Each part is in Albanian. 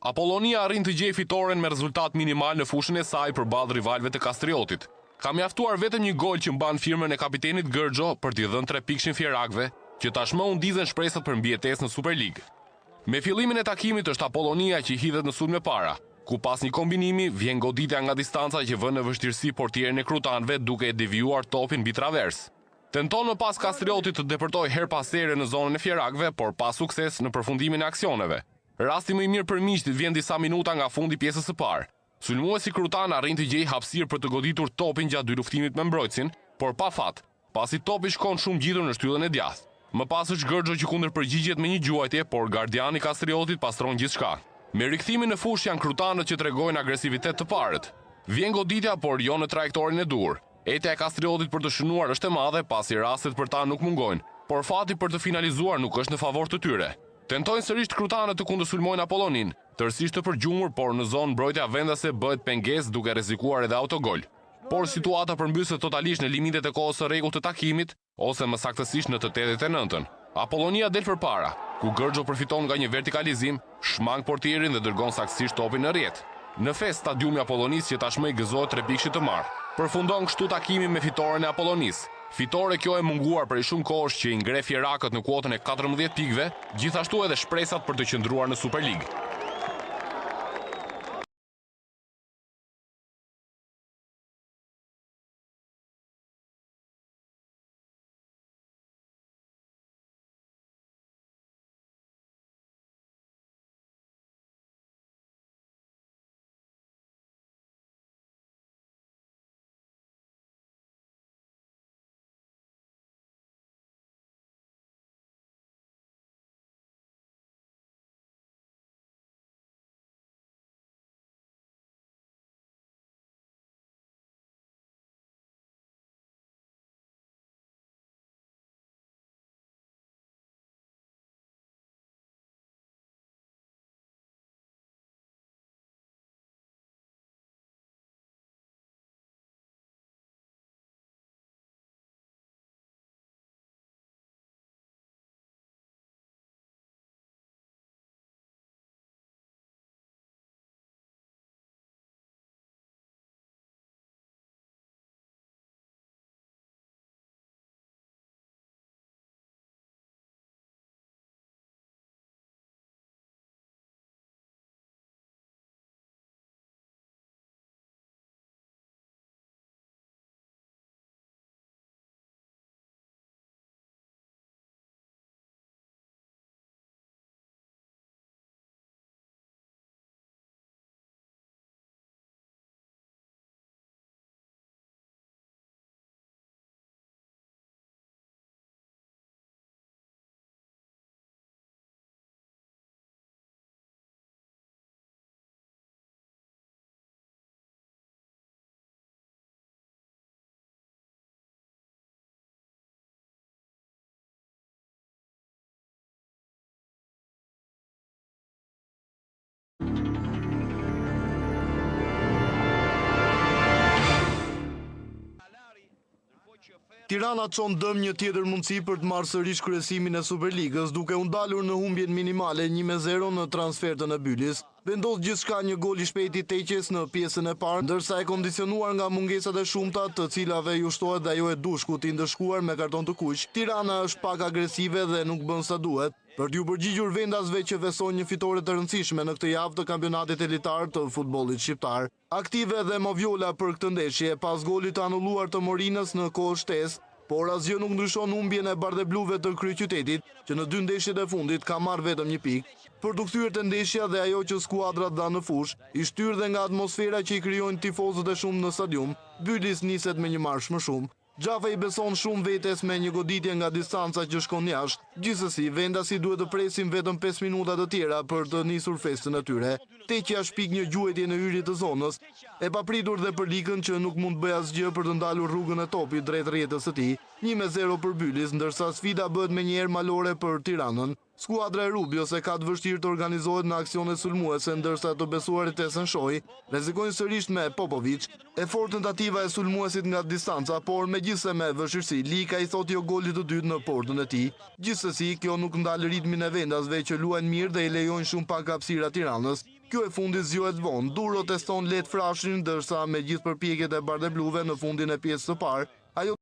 Apollonia arrin të gjejë fitoren me rezultat minimal në fushën e saj përballë rivalëve të Kastriotit. Ka mjaftuar vetëm një gol që mban firmën e kapitenit Gërgjo për t'i dhënë 3 pikë fjerakëve, që tashmë u ndizën shpresat për mbijetesë në Superligë. Me fillimin e takimit është Apollonia që hidhet në sulm me para, ku pas një kombinimi vjen goditja nga distanca që vën në vështirësi portierin e krutanëve duke e devijuar topin mbi travers. Tenton më pas Kastriotit të depërtoj her pas here në zonën e fjerakëve, por pa sukses në përfundimin e aksioneve. Rasti më i mirë për miqtë vjen disa minuta nga fundi pjesës së parë. Sulmuesi krutan arrin të gjejë hapësirë për të goditur topin gjatë 2 luftimit me mbrojtësin, por pa fat, pasi topi shkon shumë gjitur në shtyllën e djathtë. Më pas është Gërgjo që kundër përgjigjet me një gjuajtje, por gardiani Kastriotit pastron gjithçka. Me rikthimin në fushë janë krutanët që tregojnë agresivitet të parët. Vjen goditja, por jo në trajektorin e dur. Etja e Kastriotit për të shënuar është e madhe, pasi rastet për ta nuk mungojnë, por fati për të finalizuar nuk është në favor të tyre. Tentojnë sërish krutanët të kundërsulmojnë Apollonin, tërësisht të përgjumur, por në zonë mbrojtja vendase bëhet pengesë duke rrezikuar edhe autogol. Por situata përmbyset totalisht në limitet e kohës së rregullt të takimit, ose më saktësisht në të 89-ën. Apollonia del përpara, ku Gërgjo përfiton nga një vertikalizim, shmang portierin dhe dërgon saktësisht topin në rrjet. Në fest stadiumi Apollonis që tashmë i gëzohet 3 pikë të marrë. Përfundon kështu takimi me fitoren e Apollonis. Fitore kjo e munguar për shumë kohësh që i ngre fjerakët në kuotën e 14 pikëve, gjithashtu edhe shpresat për të qëndruar në Superligë. Tirana çon dëm një tjetër mundësi për të marrë sërish kryesimin e Superligës, duke u ndalur në humbjen minimale 1-0 në transfertën e Bylis. Vendos gjithçka një gol i shpejt i Teqes në pjesën e parë, ndërsa e kondicionuar nga mungesat e shumta, të cilave ju shtohet dhe ajo e Dushkut i ndëshkuar me karton të kuq. Tirana është pak agresive dhe nuk bën sa duhet, për t'ju përgjigjur vendasve që veson një fitore të rëndësishme në këtë javë të kampionatit elitar të futbollit shqiptar. Aktive dhe Moviola për këtë ndeshje pas golit të anulluar të Morinës në kohë shtesë, por asgjë nuk ndryshon humbjen e bardhebluve të kryeqytetit, që në 2 ndeshjet e fundit ka marrë vetëm 1 pikë. Për të kthyer tendencia dhe ajo që skuadrat dha në fushë, i shtyr dhe nga atmosfera që i krijojnë tifozët e shumë në stadium, Bylis niset me një marsh më shumë. Xhafa i beson shumë vetes me një goditje nga distanca që shkon jashtë. Gjithsesi, vendasi duhet të presin vetëm 5 minuta të tjera për të nisur festën e tyre. Teqja shpik një gjuhetje në hyrje të zonës, e papritur dhe për Likën që nuk mund bëj asgjë për të ndalur rrugën e topit drejt rrjetës së tij. 1-0 për Bylis, ndërsa sfida bëhet menjëherë malore për Tiranën. Skuadra e Rubios e ka të vështirë të organizohet në aksione sulmuese, ndërsa të besuarit e Senshoj rrezikojnë sërish me Popovic. E fort tentativa e sulmuesit nga distanca, por megjithëse me vështirësi, Lika i thot jo golit të dytë në portën e tij. Gjithsesi, kjo nuk ndal ritmin e vendasve që luajnë mirë dhe i lejojnë shumë pak hapësira Tiranës. Kjo e fundit zgjohet vonë, Duro teston lehtë frashin, ndërsa me gjithë përpjekjet e bardhebluve në fundin e pjesës së parë, ajo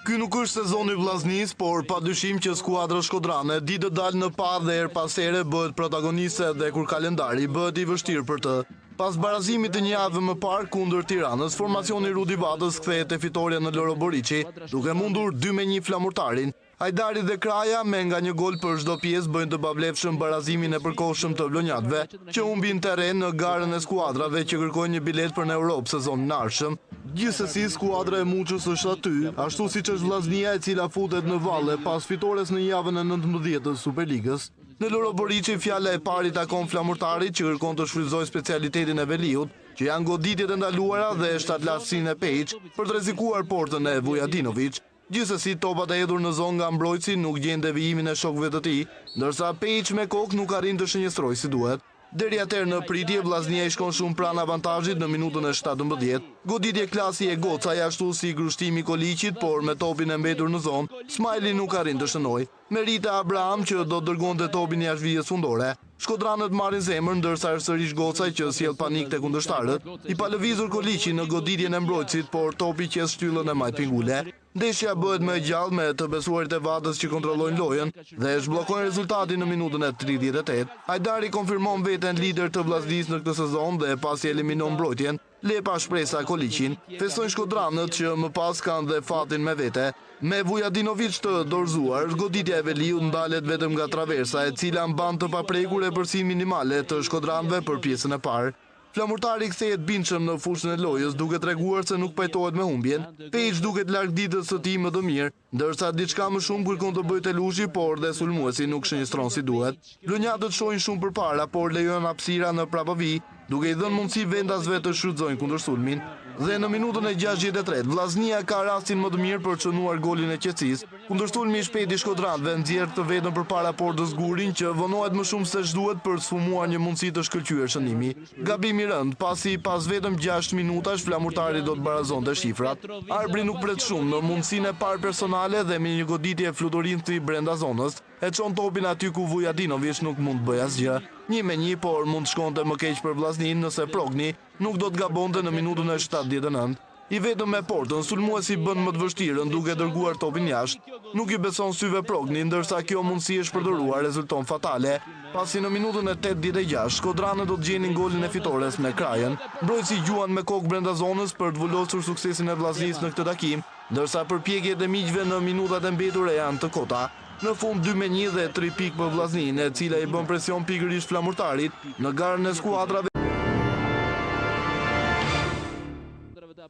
Ky nuk është sezoni i vllaznisë, por padyshim që skuadra shkodrane di të dalë në pa dhe her pas here bëhet protagoniste dhe kur kalendari bëhet i vështirë për të. Pas barazimit të një javë më parë kundër Tiranës, formacioni Rudi Batës kthehet te fitoria në Loro Boriçi, duke mundur 2-1 flamurtarin. Hajdari dhe Kraja me nga një gol për çdo pjesë bëjnë të pavlefshëm barazimin e përkohshëm të vlonjatëve, që humbin terren në garën e skuadrave që kërkojnë një bilet për në Europë sezonin e ardhshëm. Gjithsesi, skuadra e Muçës është aty, ashtu siç është Vllaznia e cila futet në valle pas fitores në javën e 19 të Superligës. Në Loro Boriçi fjala e parë i takon flamurtarit që kërkon të shfrytëzojë specialitetin e Veliut, që janë goditjet e ndaluara dhe shtatlatësinë e Pejić për të rrezikuar portën e Vujadinović. Gjithsesi, topat e hedhur në zonë nga mbrojtësi nuk gjende vijimin e shokëve të tij, ndërsa Pejić me kokë nuk arrin të shënjestrojë si duhet. Deri atëherë në pritje, Vllaznia i shkon shumë pranë avantazhit në minutën e 17. Goditje klasi e Gocaj ashtu si grushtimi i Koliqit, por me topin e mbetur në zonë, Smajli nuk arrin të shënojë. Merita Abraham që do dërgonte topin jashtë vijës fundore. Shkodranët marrin zemër ndërsa sërish Gocaj që sjell panik te kundërshtarët, i pa lëvizur Koliqi në goditjen e mbrojtësit, por topi qes shtyllën e majt pingule. Ndeshja bëhet më e gjallë me të besuarit e Vadës që kontrollojnë lojën dhe zhbllokojnë rezultatin në minutën e 38. Hajdari konfirmon veten lider të Vllaznisë në këtë sezon dhe pasi eliminon mbrojtjen, le pa shpresa Koliqin. Festojnë shkodranët që më pas kanë dhe fatin me vete. Me Vujadinović të dorëzuar, goditja e Veliut ndalet vetëm nga traversa, e cila mban të paprekur e përsin minimale të shkodranëve për pjesën e parë. Flamurtari kthehet bindshëm në fushën e lojës, duke treguar se nuk pajtohet me humbjen. Pejić duket larg ditës së tij më të mirë, ndërsa diçka më shumë kërkon të bëjë Telushi, por dhe sulmuesi nuk shënjestron si duhet. Vlonjatët shohin shumë përpara, por lejojnë hapësira në prapavi, duke i dhënë mundësi vendasve të shfrytëzojnë kundër sulmin. Dhe në minutën e 63, Vllaznia ka rastin më të mirë për të shënuar golin e qetësisë. Kundërsulmi i shpejt i shkodranëve nxjerr të vetëm përpara portës Gurin, që vonohet më shumë se ç'duhet për të sfumuar një mundësi të shkëlqyer shënimi. Gabim i rënd, pasi pas vetëm 6 minutash flamurtari do të barazonte shifrat. Arbri nuk pret shumë në mundësinë e parë personale dhe me një goditje fluturinti brenda zonës, e çon topin aty ku Vujadinović nuk mund të bëjë asgjë. 1-1, por mund të shkonte më keq për Vllaznin nëse Progni nuk do të gabonte në minutën e 79. I vetëm me portën, sulmuesi bën më të vështirën duke dërguar topin jashtë. Nuk i beson syve Progni, ndërsa kjo mundësi e shpërdoruar rezulton fatale. Pasi në minutën e 86, shkodranët do të gjenin golin e fitores me Krajën. Mbrojtësi gjuan me kokë brenda zonës për të vulosur suksesin e Vllaznisë në këtë takim, ndërsa përpjekjet e miqve në minutat e mbetura janë të kota. Në fund 2-1 dhe 3 pikë për Vllazninë, e cila i bën presion pikërisht flamurtarit në garën e skuadrave.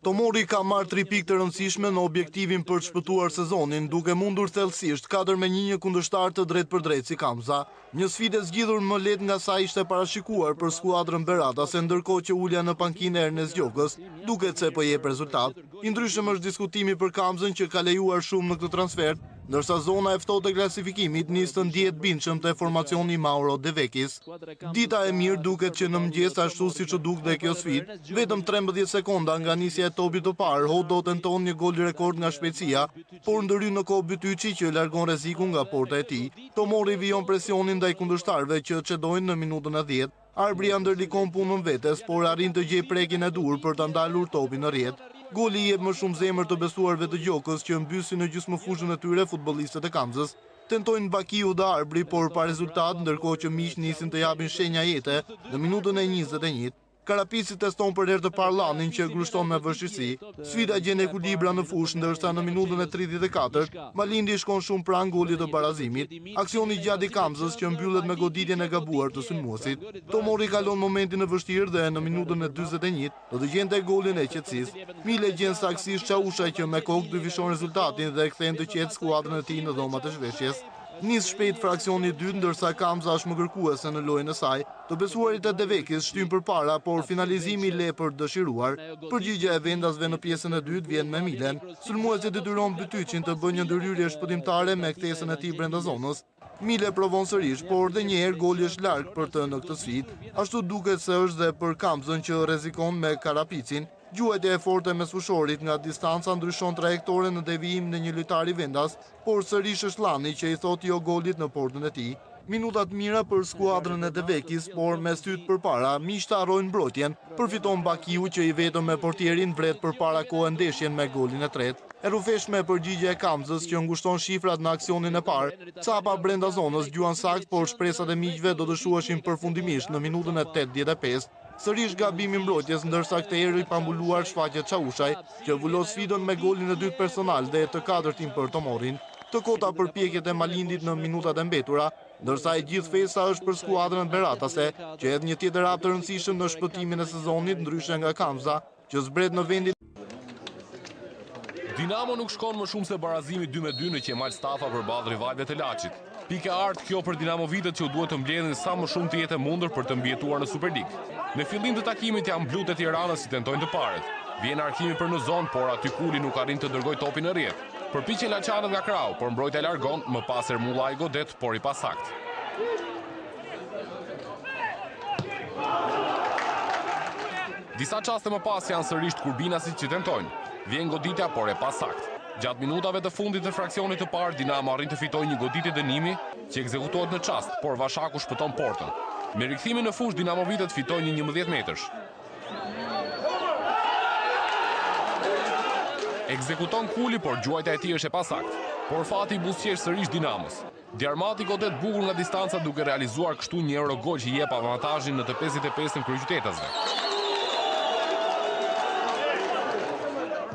Tomori ka marrë 3 pikë të rëndësishme në objektivin për të shpëtuar sezonin, duke mundur thellësisht 4-1 një kundërshtar të drejt për drejt si Kamza. Një sfidë e zgjidhur më lehtë nga sa ishte parashikuar për skuadrën Beratase, ndërkohë që ulja në pankinë Ernest Gjokës, duket se po jep rezultat. I ndryshëm është diskutimi për Kamzën që ka lejuar shumë në këtë transfer, ndërsa zona e ftohtë e klasifikimit nis të ndihet bindshëm te formacioni Mauro De Vekis. Dita e mirë duket që në mëngjes ashtu siç u duk dhe kjo sfidë, vetëm 13 sekonda nga nisja e topit të parë, Hodo tenton një gol rekord nga shpejtësia, por ndërhyn në kohë Bytyçi që largon rrezikun nga porta e tij. Tomori vijon presionin ndaj kundërshtarëve që çedojnë në minutën e 10. Arbri ndërlikon punën vetes, por arrin të gjejë prekjen e dur për ta ndalur topin në rrjet. Goli jep më shumë zemër të besuarve të Gjokës që mbysin në gjysmëfushën e tyre futbollistët e Kamzës. Tentojnë Bakiu dhe Arbri, por pa rezultat, ndërkohë që miq nisin të japin shenja jete në minutën e 21. Karapisi teston për herë të parë Llanin që grushton me vështirësi. Sfida gjen ekuilibra në fushë, ndërsa në minutën e 34 Malindi shkon shumë pranë golit të barazimit. Aksioni gjatë i Kamzës që mbyllet me goditjen e gabuar të sulmuesit. Tomori kalon momentin e vështirë dhe në minutën e 41 do të gjente golin e qetësisë. Mile gjen saktësisht Çausha që me kokë dyfishon rezultatin dhe kthen të qetë skuadrën e tij në dhomat e zhveshjes. Nis shpejt fraksioni i dytë, ndërsa Kamza është më kërkuese në lojën e saj. Të besuarit e De Vekis shtyn përpara, por finalizimi le për dëshiruar. Përgjigjja e vendasve në pjesën e dytë vjen me Milen. Sulmuesi detyron Bytyçin të bëjë një ndërhyrje shpëtimtare me kthesën e tij brenda zonës. Mile provon sërish, por edhe një herë goli është larg për të në këtë sfidë. Ashtu duket se është dhe për Kamzën që rrezikon me Karapicin. Gjuajtja e forte mes fushorit nga distanca ndryshon trajektore në devijim në një lojtar i vendas, por sërish është Llani që i thot jo golit në portën e tij. Minutat mira për skuadrën e Devekis, por me syt përpara, miqtë harrojnë mbrojtjen, përfiton Bakiu që i vetëm me portierin vret përpara kohë ndeshjen me golin e tretë. E rrufeshme përgjigje e Kamzës që ngushton shifrat në aksionin e parë, capa brenda zonës gjuan sakt, por shpresat e miqve do të shuheshin përfundimisht në minutën e 85. Sërish gabimi mbrojtjes, ndërsa këtë herë i pambuluar shfaqet Çaushaj, që vulon sfidën me golin e dytë personal dhe të katërtin për të morin. Të kota përpjekjet e Malindit në minutat e mbetura, ndërsa e gjithë festa është për skuadrën beratase, që edhe një tjetër hap të rëndësishëm në shpëtimin e sezonit, ndryshe nga Kamza, që zbret në vendin. Dinamo nuk shkon më shumë se barazimi 2-2 në Qemal Stafa përballë rivalëve të Laçit. Pike art kjo për Dinamovitët që duhet të mbledhin sa më shumë të jetë mundur për të mbijetuar në Superligë. Në fillim të takimit janë blut e Tiranës si tentojnë të paret. Vjen arkimi për në zonë, por aty Kuli nuk arrin të dërgoj topin në rrjet. Përpiqen Laçanët nga krau, por mbrojtja largon, më pas Ermulla i godet, por i pasakt. Disa qaste më pas janë sërish Kurbinasit që tentojnë. Vjen goditja, por e pasakt. Gjatë minutave të fundit të fraksionit të parë, Dinamo arrin të fitojë një goditje dënimi që ekzekutohet në çast, por Vashaku shpëton portën. Me rikthimin në fushë, Dinamovitët fitojnë një 11 metrësh. Ekzekuton Kuli, por gjuajtja e tij është e pasakt. Por fati i buzëqesh sërish Dinamos. Diarmati godet bukur nga distanca duke realizuar kështu një Eurogol që i jep avantazhin në të 55-ën kryeqytetësve.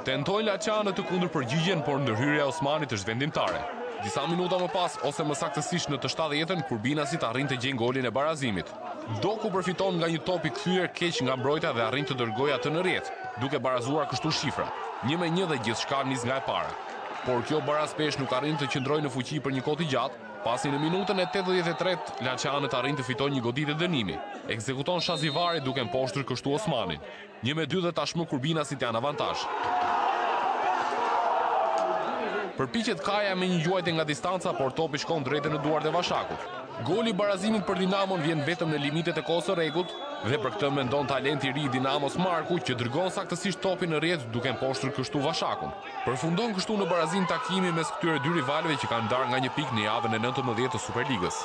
Tentojnë Laçanët të kundërpërgjigjen, por ndërhyrja e Osmanit është vendimtare. Disa minuta më pas, ose më saktësisht në të 70-ën, Kurbinasit arrin të gjejë golin e barazimit. Doku përfiton nga një top i kthyer keq nga mbrojtja dhe arrin të dërgojë atë në rrjet, duke barazuar kështu shifra. 1-1 dhe gjithçka nis nga e para. Por kjo barazpesh nuk arrin të qëndrojë në fuqi për një kohë të gjatë, pasi në minutën e 83 Laçanët arrin të fitojnë një goditje dënimi. Ekzekuton Shazivari duke mposhtur kështu Osmanin. 1-2 dhe tashmë Kurbinasit janë avantazh. Përpiqet Kaja me një gjuajtje nga distanca, por topi shkon drejt në duart e Vashakut. Goli i barazimit për Dinamon vjen vetëm në limitet e kohës së rregullt dhe për këtë mendon talenti i ri i Dinamos Marku që dërgon saktësisht topin në rrjet duke mposhtur kështu Vashakun. Përfundon kështu në barazim takimi mes këtyre dy rivalëve që kanë ndarë nga një pikë në javën e 19 të Superligës.